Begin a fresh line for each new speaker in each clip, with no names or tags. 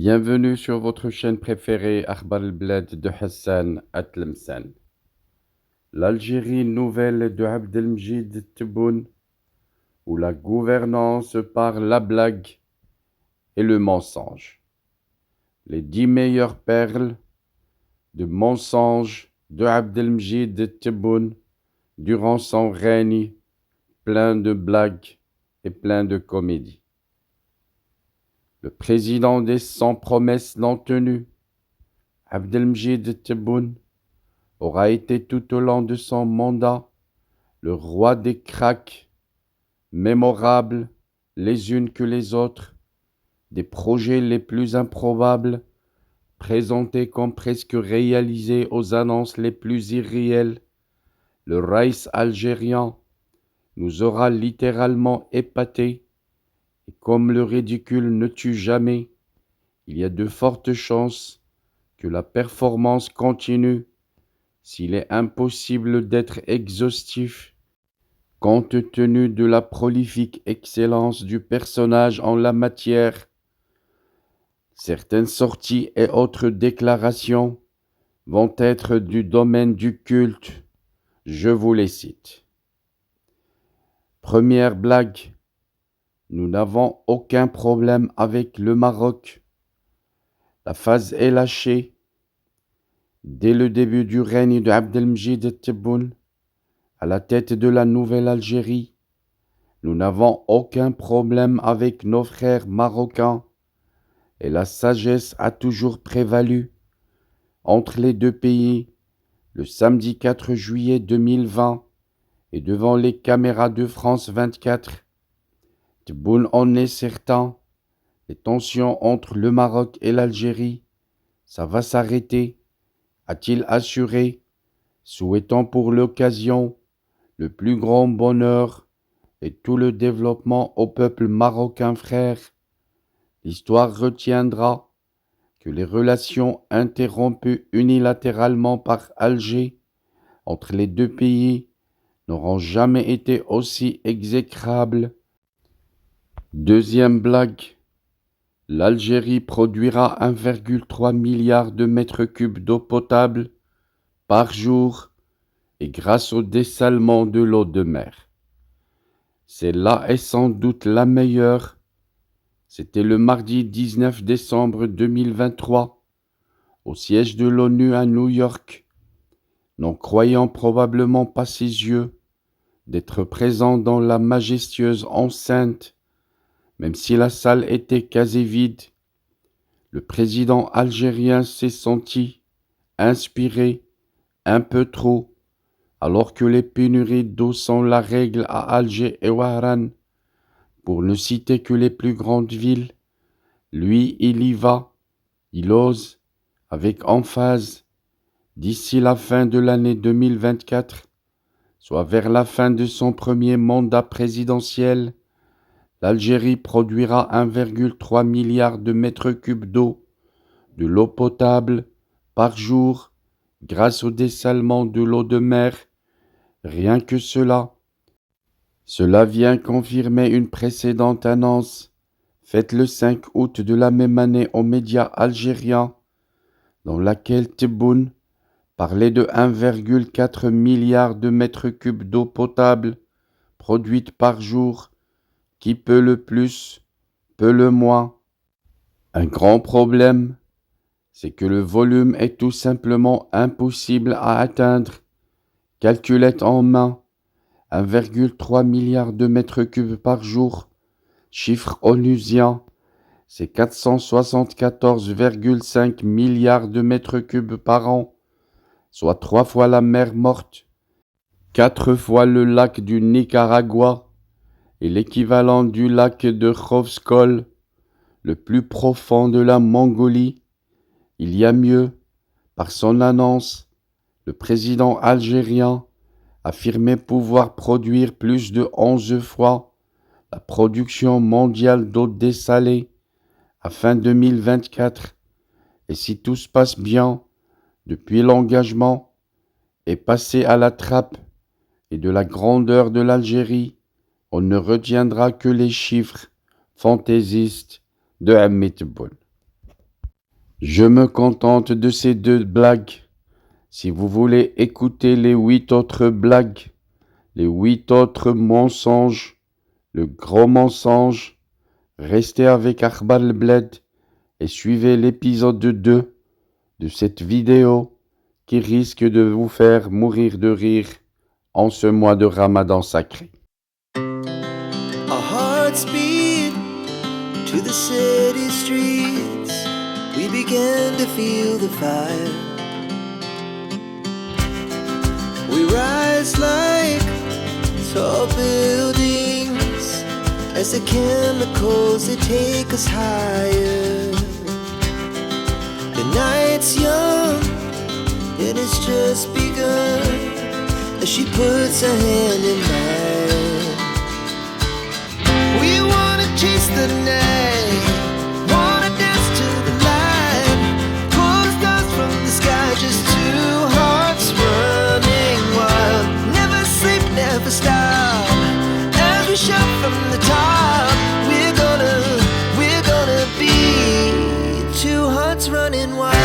Bienvenue sur votre chaîne préférée Akhbar el-Bled de Hassan Atlemsan. L'Algérie nouvelle de Abdelmjid Tebboune, où la gouvernance par la blague et le mensonge. Les 10 meilleures perles de mensonges de Abdelmjid Tebboune durant son règne plein de blagues et plein de comédie. Le président des 100 promesses non tenues, Abdelmjid Tebboune, aura été tout au long de son mandat le roi des cracks, mémorables les unes que les autres, des projets les plus improbables, présentés comme presque réalisés aux annonces les plus irréelles. Le Raïs algérien nous aura littéralement épatés, et comme le ridicule ne tue jamais, il y a de fortes chances que la performance continue, s'il est impossible d'être exhaustif, compte tenu de la prolifique excellence du personnage en la matière. Certaines sorties et autres déclarations vont être du domaine du culte. Je vous les cite. Première blague. Nous n'avons aucun problème avec le Maroc. La phase est lâchée. Dès le début du règne de Abdelmjid Tebboune, à la tête de la nouvelle Algérie, nous n'avons aucun problème avec nos frères marocains et la sagesse a toujours prévalu entre les deux pays. Le samedi 4 juillet 2020 et devant les caméras de France 24, Tebboune en est certain, les tensions entre le Maroc et l'Algérie, ça va s'arrêter, a-t-il assuré, souhaitant pour l'occasion le plus grand bonheur et tout le développement au peuple marocain frère. L'histoire retiendra que les relations interrompues unilatéralement par Alger entre les deux pays n'auront jamais été aussi exécrables. Deuxième blague. L'Algérie produira 1,3 milliard de mètres cubes d'eau potable par jour et grâce au dessalement de l'eau de mer. Celle-là est sans doute la meilleure. C'était le mardi 19 décembre 2023, au siège de l'ONU à New York, n'en croyant probablement pas ses yeux d'être présent dans la majestueuse enceinte, même si la salle était quasi vide. Le président algérien s'est senti inspiré un peu trop, alors que les pénuries d'eau sont la règle à Alger et Oran, pour ne citer que les plus grandes villes. Lui, il y va, il ose, avec emphase, d'ici la fin de l'année 2024, soit vers la fin de son premier mandat présidentiel, l'Algérie produira 1,3 milliard de mètres cubes d'eau, de l'eau potable, par jour, grâce au dessalement de l'eau de mer. Rien que cela. Cela vient confirmer une précédente annonce, faite le 5 août de la même année aux médias algériens, dans laquelle Tebboune parlait de 1,4 milliard de mètres cubes d'eau potable produite par jour, qui peut le plus, peut le moins. Un grand problème, c'est que le volume est tout simplement impossible à atteindre. Calculette en main, 1,3 milliard de mètres cubes par jour, chiffre onusien, c'est 474,5 milliards de mètres cubes par an, soit 3 fois la mer Morte, 4 fois le lac du Nicaragua et l'équivalent du lac de Khovskol, le plus profond de la Mongolie. Il y a mieux, par son annonce, le président algérien affirmait pouvoir produire plus de 11 fois la production mondiale d'eau dessalée à fin 2024. Et si tout se passe bien, depuis l'engagement est passé à la trappe et de la grandeur de l'Algérie, on ne retiendra que les chiffres fantaisistes de Hamid Tebboune. Je me contente de ces 2 blagues. Si vous voulez écouter les 8 autres blagues, les 8 autres mensonges, le gros mensonge, restez avec Akhbar Bled et suivez l'épisode 2 de cette vidéo qui risque de vous faire mourir de rire en ce mois de Ramadan sacré.
Our hearts beat to the city streets. We began to feel the fire. We rise like tall buildings as the chemicals, they take us higher. The night's young and it's just begun as she puts her hand in mine. We wanna chase the night, wanna dance to the light, pull stars from the sky, just 2 hearts running wild. Never sleep, never stop, as we shout from the top. We're gonna be 2 hearts running wild.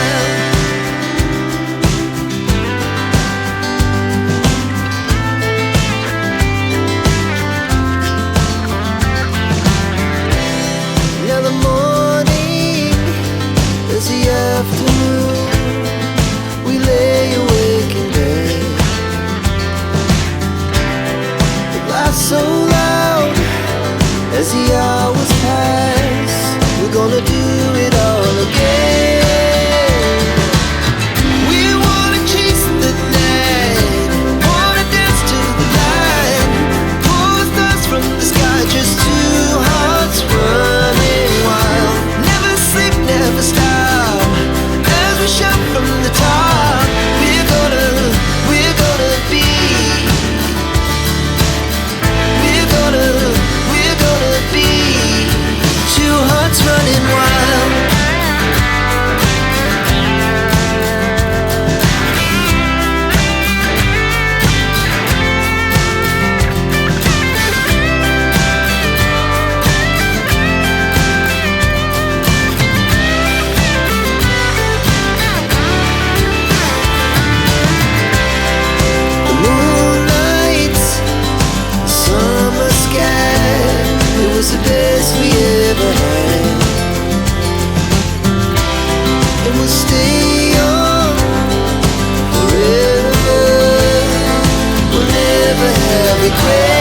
Now the morning is the afternoon. We lay awake in bed. The laughs so loud as the hours pass. We're gonna do it all again. We wanna chase the night, wanna dance to the light, pull stars from the sky, just 2 hearts running wild. Never sleep, never stop, as we shout from the top. We're gonna be, we're gonna be 2 hearts running wild. The moonlight, summer sky, it was the best we ever had. And we'll stay young forever, we'll never have regret.